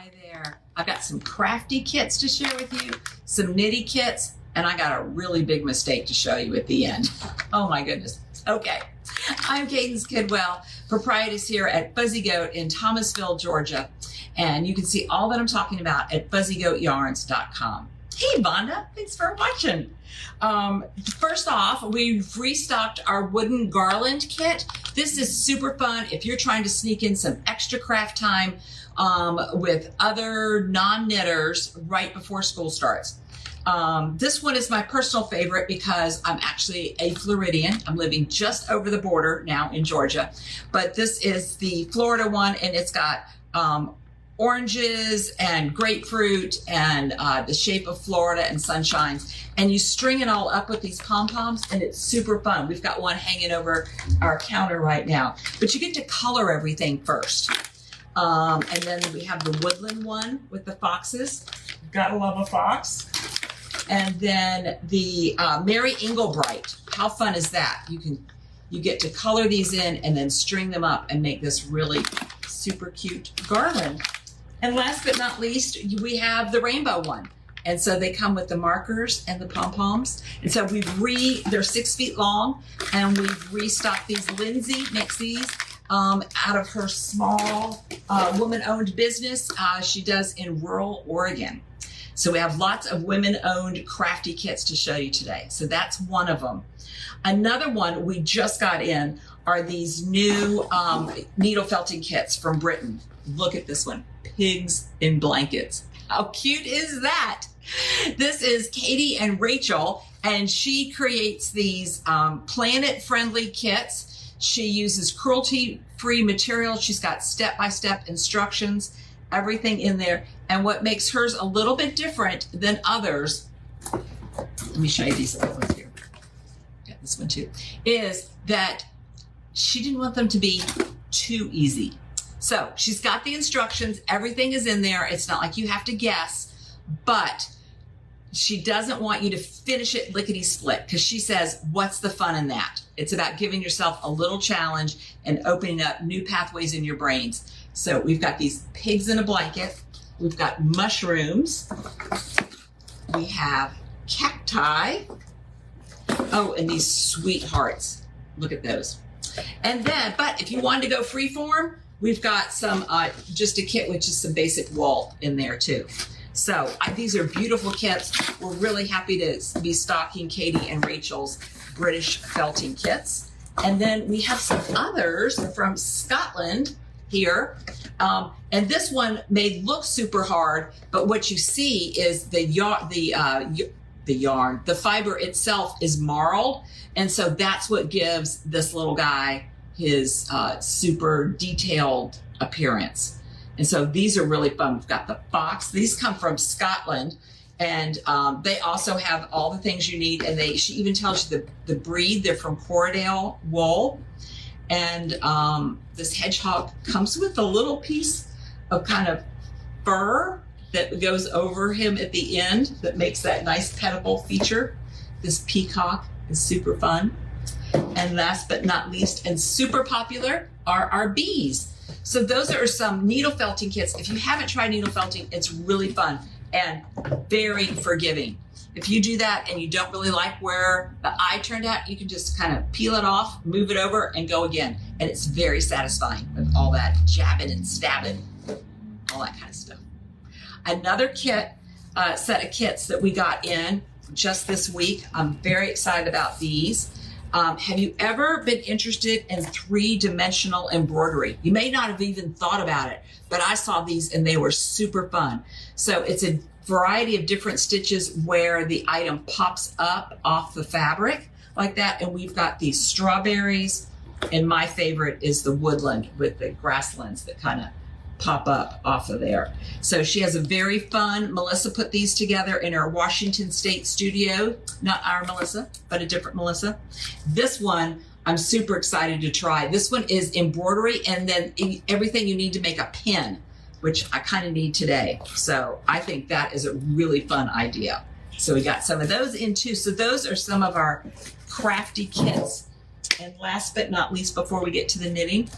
Hi there. I've got some crafty kits to share with you, some knitty kits, and I got a really big mistake to show you at the end. Oh my goodness. Okay. I'm Cadence Kidwell, proprietress here at Fuzzy Goat in Thomasville, Georgia. And you can see all that I'm talking about at fuzzygoatyarns.com. Hey, Vonda, thanks for watching. First off, we've restocked our wooden Garland kit. This is super fun if you're trying to sneak in some extra craft time with other non-knitters right before school starts. This one is my personal favorite because I'm actually a Floridian. I'm living just over the border now in Georgia, but this is the Florida one, and it's got oranges and grapefruit and the shape of Florida and sunshines, and you string it all up with these pom-poms, and it's super fun. We've got one hanging over our counter right now, but you get to color everything first. And then we have the woodland one with the foxes. Gotta love a fox. And then the Mary Englebright. How fun is that? You get to color these in and then string them up and make this really super cute garland. And last but not least, we have the rainbow one. And so they come with the markers and the pom-poms. And so they're 6 feet long, and we've restocked these. Lindsay makes these out of her small woman-owned business she does in rural Oregon. So we have lots of women-owned crafty kits to show you today. So that's one of them. Another one we just got in are these new needle felting kits from Britain. Look at this one, pigs in blankets. How cute is that? This is Katie and Rachel, and she creates these planet-friendly kits. She uses cruelty-free material. She's got step-by-step instructions, everything in there. And what makes hers a little bit different than others, let me show you these other ones here. Got this one too, is that she didn't want them to be too easy. So she's got the instructions, everything is in there. It's not like you have to guess, but she doesn't want you to finish it lickety-split, because she says, what's the fun in that? It's about giving yourself a little challenge and opening up new pathways in your brains. So we've got these pigs in a blanket. We've got mushrooms. We have cacti. Oh, and these sweethearts. Look at those. And then, but if you wanted to go free form, we've got some, just a kit with just some basic wool in there too. So these are beautiful kits. We're really happy to be stocking Katie and Rachel's British felting kits. And then we have some others from Scotland here. And this one may look super hard, but what you see is the fiber itself is marled. And so that's what gives this little guy his super detailed appearance. And so these are really fun. We've got the fox. These come from Scotland, and they also have all the things you need. And she even tells you the breed. They're from Corriedale wool. And this hedgehog comes with a little piece of kind of fur that goes over him at the end that makes that nice petable feature. This peacock is super fun. And last but not least, and super popular, are our bees. So those are some needle felting kits. If you haven't tried needle felting, it's really fun and very forgiving. If you do that and you don't really like where the eye turned out, you can just kind of peel it off, move it over, and go again. And it's very satisfying with all that jabbing and stabbing, all that kind of stuff. Another kit, set of kits that we got in just this week. I'm very excited about these. Have you ever been interested in 3-dimensional embroidery? You may not have even thought about it, but I saw these and they were super fun. So it's a variety of different stitches where the item pops up off the fabric like that. And we've got these strawberries, and my favorite is the woodland with the grasslands that kind of pop up off of there. So she has a very fun, Melissa put these together in her Washington State studio, not our Melissa, but a different Melissa. This one I'm super excited to try. This one is embroidery and then everything you need to make a pin, which I kind of need today. So I think that is a really fun idea. So we got some of those in too. So those are some of our crafty kits And last but not least, before we get to the knitting,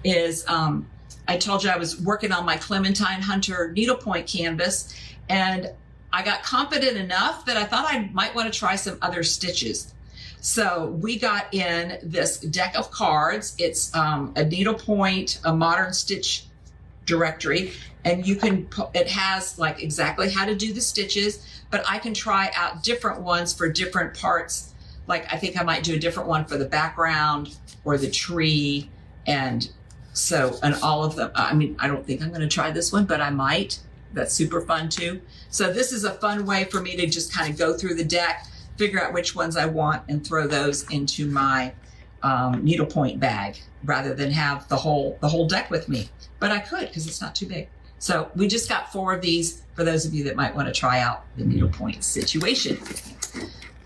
is I told you I was working on my Clementine Hunter needlepoint canvas, and I got confident enough that I thought I might want to try some other stitches. So we got in this deck of cards. It's a needlepoint, a modern stitch directory, and you can, it has like exactly how to do the stitches, but I can try out different ones for different parts. Like I think I might do a different one for the background or the tree, and so, and all of them. I mean, I don't think I'm going to try this one, but I might. That's super fun too. So this is a fun way for me to just kind of go through the deck, figure out which ones I want, and throw those into my needlepoint bag rather than have the whole deck with me. But I could, because it's not too big. So we just got 4 of these for those of you that might want to try out the needlepoint situation.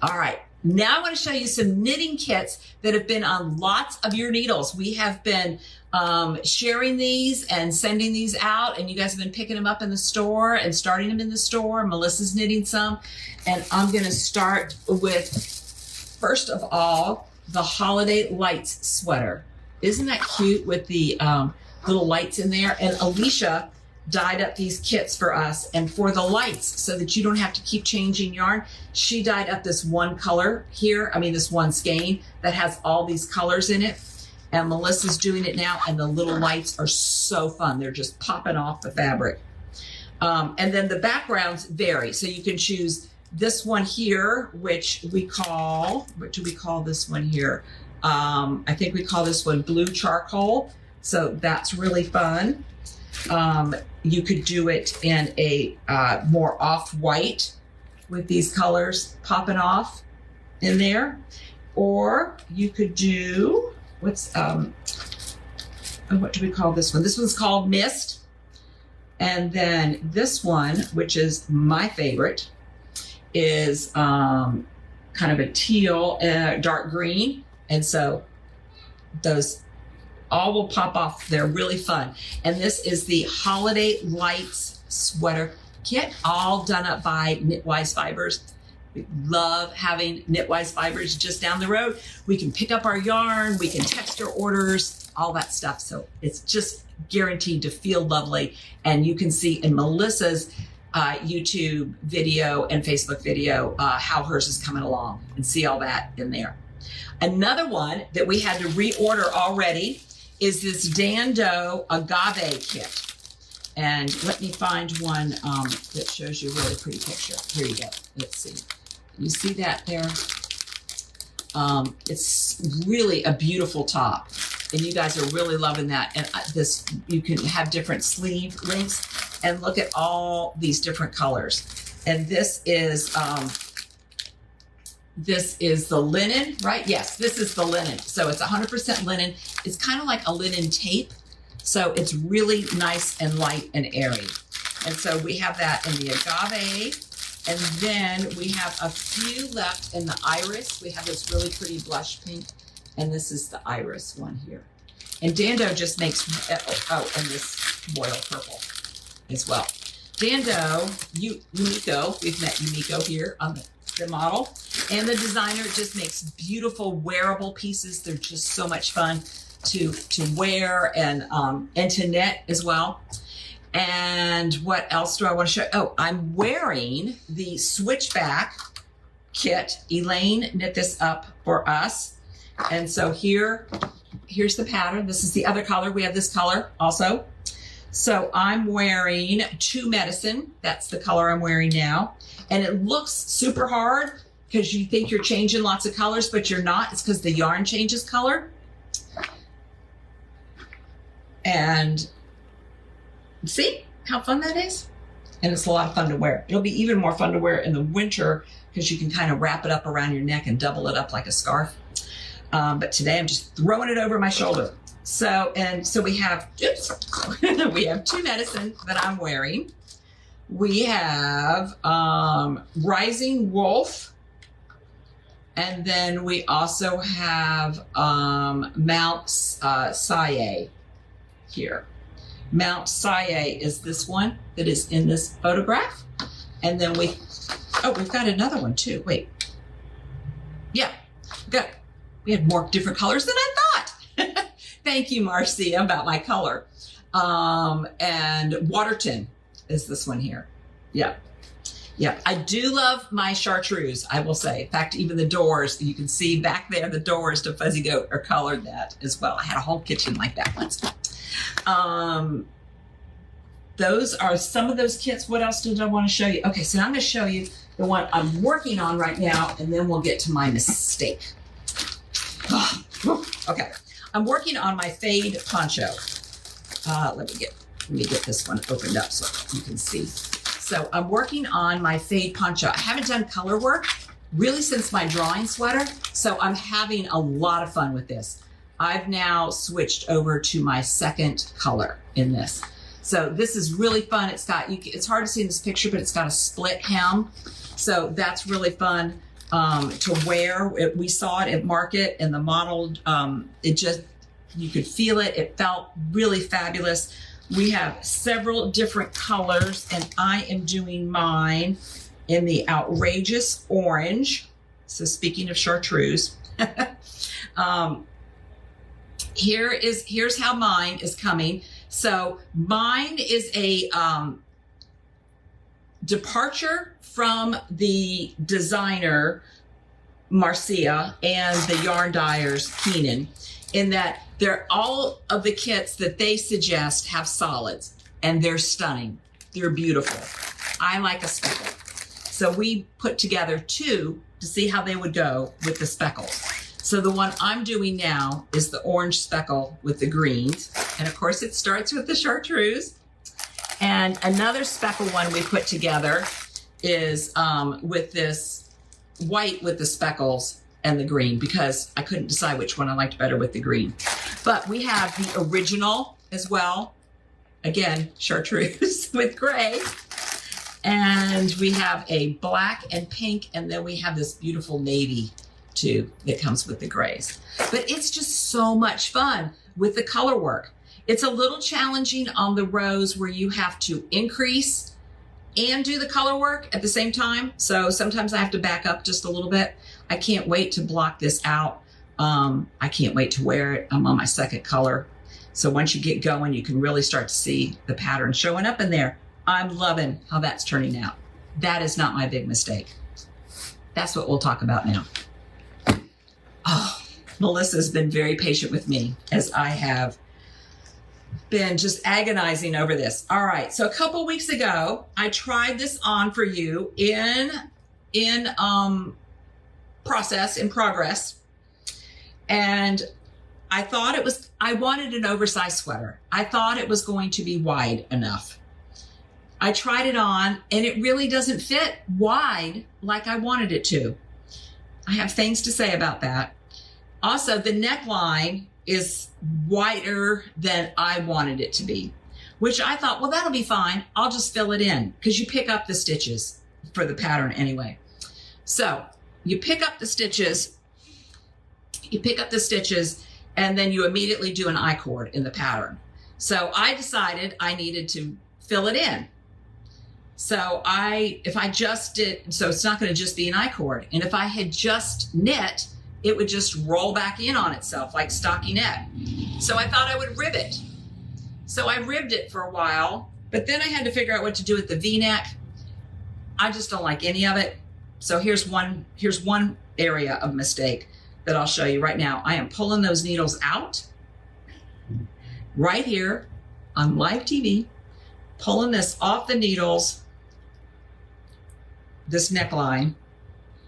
All right. Now I want to show you some knitting kits that have been on lots of your needles. We have been sharing these and sending these out, and you guys have been picking them up in the store and starting them in the store. Melissa's knitting some, and I'm going to start with, first of all, the Holiday Lights sweater. Isn't that cute with the little lights in there? And Alicia dyed up these kits for us, and for the lights, so that you don't have to keep changing yarn, she dyed up this one color here, this one skein that has all these colors in it, and Melissa's doing it now, and the little lights are so fun. They're just popping off the fabric. And then the backgrounds vary, so you can choose this one here, which we call, what do we call this one here? I think we call this one blue charcoal, so that's really fun. You could do it in a more off-white with these colors popping off in there. Or you could do, what do we call this one? This one's called Mist. And then this one, which is my favorite, is kind of a teal, dark green. And so those all will pop off. They're really fun. And this is the Holiday Lights sweater kit, all done up by Knitwise Fibers. We love having Knitwise Fibers just down the road. We can pick up our yarn, we can text our orders, all that stuff. So it's just guaranteed to feel lovely. And you can see in Melissa's YouTube video and Facebook video how hers is coming along, and see all that in there. Another one that we had to reorder already is this DanDoh Agave Kit. And let me find one that shows you a really pretty picture. Here you go. Let's see. You see that there? It's really a beautiful top. And you guys are really loving that. And this, you can have different sleeve lengths, and look at all these different colors. And this is the linen, right? Yes, this is the linen. So it's 100% linen. It's kind of like a linen tape. So it's really nice and light and airy. And so we have that in the agave. And then we have a few left in the iris. We have this really pretty blush pink. And this is the iris one here. And DanDoh just makes, and this royal purple as well. DanDoh, Yumiko, we've met Yumiko here on the model. And the designer just makes beautiful wearable pieces. They're just so much fun to wear and to knit as well. And what else do I want to show? Oh, I'm wearing the Switchback kit. Elaine knit this up for us. And so here's the pattern. This is the other color. We have this color also. So I'm wearing 2 Medicine. That's the color I'm wearing now. And it looks super hard because you think you're changing lots of colors, but you're not. It's because the yarn changes color. And see how fun that is? And it's a lot of fun to wear. It'll be even more fun to wear in the winter because you can kind of wrap it up around your neck and double it up like a scarf. But today I'm just throwing it over my shoulder. So we have, we have 2 Medicine that I'm wearing. We have Rising Wolf. And then we also have Mount Saye here. Mount Saye is this one that is in this photograph. And then we've got another one too. Wait. Yeah, We had more different colors than I thought. Thank you, Marcia, about my color. And Waterton is this one here. Yeah. Yeah, I do love my chartreuse, I will say. In fact, even the doors, you can see back there, the doors to Fuzzy Goat are colored that as well. I had a whole kitchen like that once. Those are some of those kits. What else did I want to show you? Okay, so I'm going to show you the one I'm working on right now, and then we'll get to my mistake. Okay, I'm working on my fade poncho. Let me get this one opened up so you can see. So I'm working on my fade poncho. I haven't done color work really since my drawing sweater, so I'm having a lot of fun with this. I've now switched over to my second color in this. So this is really fun. It's hard to see in this picture, but it's got a split hem. So that's really fun to wear. We saw it at market and the model, you could feel it. It felt really fabulous. We have several different colors, and I am doing mine in the outrageous orange. So speaking of chartreuse, here's how mine is coming. So mine is a departure from the designer Marcia and the yarn dyers Keenan, in that all of the kits that they suggest have solids, and they're stunning. They're beautiful. I like a speckle. So we put together two to see how they would go with the speckles. So the one I'm doing now is the orange speckle with the greens. And of course it starts with the chartreuse. And another speckle one we put together is with this white with the speckles and the green, because I couldn't decide which one I liked better with the green. But we have the original as well. Again, chartreuse with gray. And we have a black and pink, and then we have this beautiful navy too that comes with the grays. But it's just so much fun with the color work. It's a little challenging on the rows where you have to increase and do the color work at the same time. So sometimes I have to back up just a little bit. I can't wait to block this out. I can't wait to wear it. I'm on my second color. So once you get going, you can really start to see the pattern showing up in there. I'm loving how that's turning out. That is not my big mistake. That's what we'll talk about now. Oh, Melissa's been very patient with me as I have been just agonizing over this. All right, so a couple weeks ago, I tried this on for you in progress. And I thought I wanted an oversized sweater. I thought it was going to be wide enough. I tried it on and it really doesn't fit wide like I wanted it to. I have things to say about that. Also, the neckline is wider than I wanted it to be, which I thought, well, that'll be fine. I'll just fill it in, because you pick up the stitches for the pattern anyway. So you pick up the stitches, and then you immediately do an I-cord in the pattern. So I decided I needed to fill it in. So it's not going to just be an I-cord. And if I had just knit, it would just roll back in on itself like stockinette. So I thought I would rib it. So I ribbed it for a while, but then I had to figure out what to do with the V-neck. I just don't like any of it. So here's one area of mistake that I'll show you right now. I am pulling those needles out right here on live TV, pulling this off the needles, this neckline.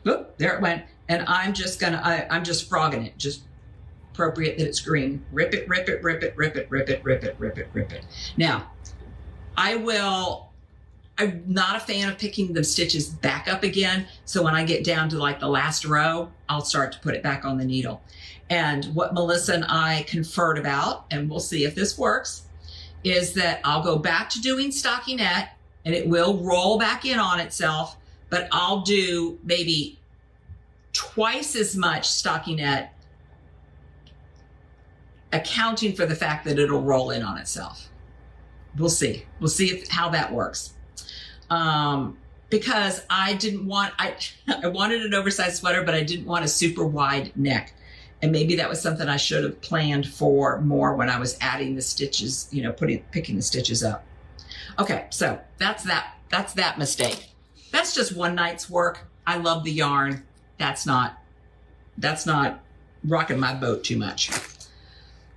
Oop, there it went. And I'm just frogging it, just appropriate that it's green. Rip it, rip it, rip it, rip it, rip it, rip it, rip it, rip it. Now, I'm not a fan of picking the stitches back up again. So when I get down to like the last row, I'll start to put it back on the needle. And what Melissa and I conferred about, and we'll see if this works, is that I'll go back to doing stockinette and it will roll back in on itself, but I'll do maybe twice as much stockinette, accounting for the fact that it'll roll in on itself. We'll see. We'll see how that works. Because I wanted an oversized sweater, but I didn't want a super wide neck. And maybe that was something I should have planned for more when I was adding the stitches, you know, picking the stitches up. Okay, so that's that mistake. That's just one night's work. I love the yarn. That's not rocking my boat too much.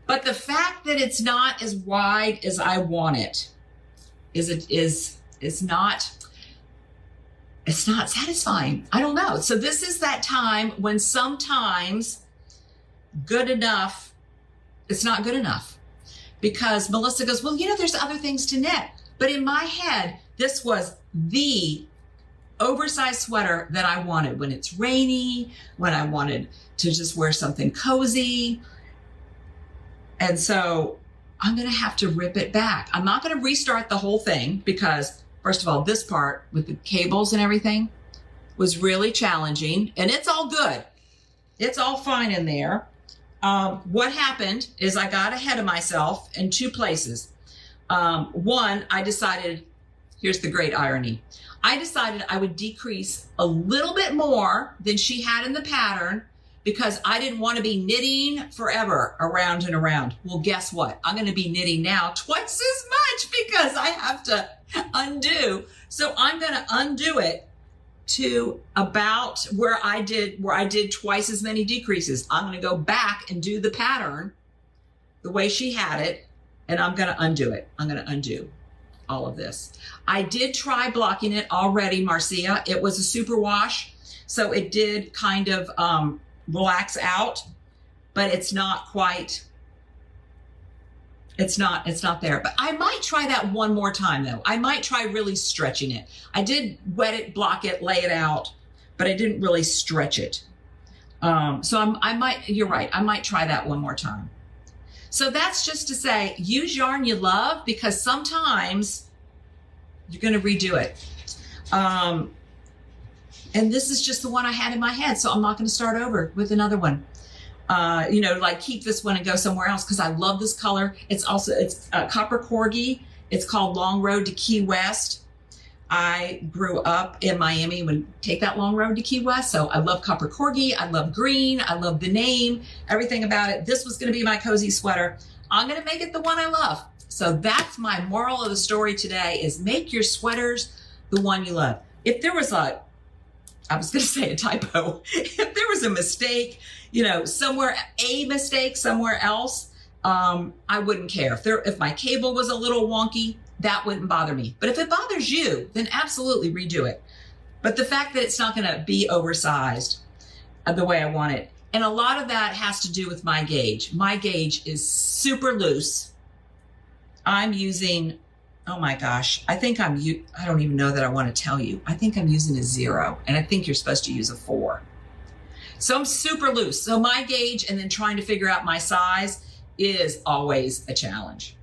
But the fact that it's not as wide as I want it is not satisfying. I don't know. So this is that time when sometimes good enough, it's not good enough. Because Melissa goes, well, you know, there's other things to knit. But in my head, this was the oversized sweater that I wanted when it's rainy, when I wanted to just wear something cozy. And so I'm going to have to rip it back. I'm not going to restart the whole thing because, first of all, this part with the cables and everything was really challenging, and it's all good. It's all fine in there. What happened is I got ahead of myself in two places. One, I decided, here's the great irony. I decided I would decrease a little bit more than she had in the pattern because I didn't want to be knitting forever around and around. Well, guess what? I'm going to be knitting now twice as much because I have to undo. So I'm going to undo it to about where I did twice as many decreases. I'm going to go back and do the pattern the way she had it, and I'm going to undo it. I'm going to undo all of this. I did try blocking it already, Marcia. It was a super wash, so it did kind of relax out, but it's not quite, it's not there. But I might try that one more time though. I might try really stretching it. I did wet it, block it, lay it out, but I didn't really stretch it. So I might, you're right, I might try that one more time. So that's just to say, use yarn you love because sometimes you're going to redo it. And this is just the one I had in my head, so I'm not going to start over with another one. You know, like keep this one and go somewhere else because I love this color. It's copper corgi. It's called Long Road to Key West. I grew up in Miami, would take that long road to Key West. So I love copper corgi. I love green. I love the name, everything about it. This was going to be my cozy sweater. I'm going to make it the one I love. So that's my moral of the story today is make your sweaters the one you love. If there was I was going to say a typo. If there was a mistake, you know, a mistake somewhere else, I wouldn't care. If my cable was a little wonky, that wouldn't bother me. But if it bothers you, then absolutely redo it. But the fact that it's not going to be oversized the way I want it, and a lot of that has to do with my gauge. My gauge is super loose. I'm using, oh my gosh, I don't even know that I want to tell you. I think I'm using a 0, and I think you're supposed to use a 4. So I'm super loose. So my gauge and then trying to figure out my size is always a challenge.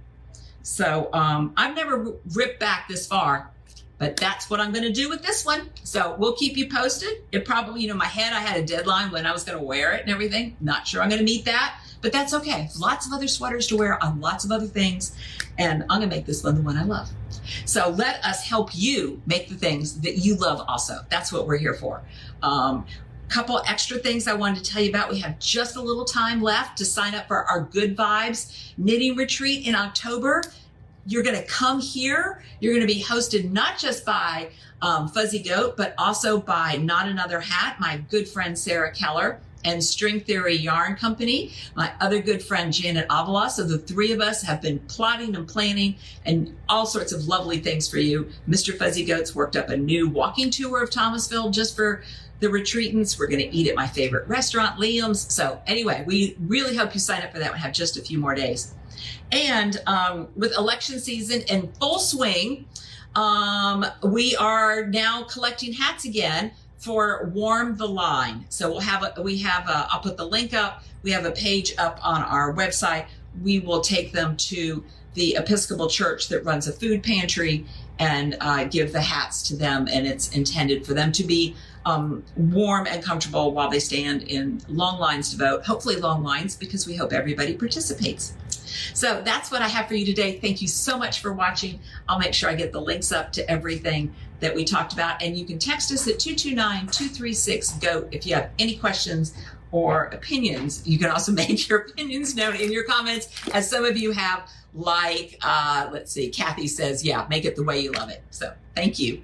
So I've never ripped back this far, but that's what I'm going to do with this one. So we'll keep you posted. It probably, you know, in my head, I had a deadline when I was going to wear it and everything. Not sure I'm going to meet that, but that's okay. Lots of other sweaters to wear on lots of other things. And I'm going to make this one the one I love. So let us help you make the things that you love also. That's what we're here for. Couple extra things I wanted to tell you about. We have just a little time left to sign up for our Good Vibes knitting retreat in October. You're going to come here. You're going to be hosted not just by Fuzzy Goat, but also by Not Another Hat, my good friend Sarah Keller, and String Theory Yarn Company, my other good friend Janet Avila. So the three of us have been plotting and planning and all sorts of lovely things for you. Mr. Fuzzy Goat's worked up a new walking tour of Thomasville just for the retreatants. We're going to eat at my favorite restaurant, Liam's. So anyway, we really hope you sign up for that. We have just a few more days. And with election season in full swing, we are now collecting hats again for Warm the Line. So I'll put the link up. We have a page up on our website. We will take them to the Episcopal Church that runs a food pantry and give the hats to them. And it's intended for them to be warm and comfortable while they stand in long lines to vote. Hopefully long lines, because we hope everybody participates. So that's what I have for you today. Thank you so much for watching. I'll make sure I get the links up to everything that we talked about. And you can text us at 229-236-GOAT if you have any questions or opinions. You can also make your opinions known in your comments, as some of you have, like, let's see, Kathy says, yeah, make it the way you love it. So thank you.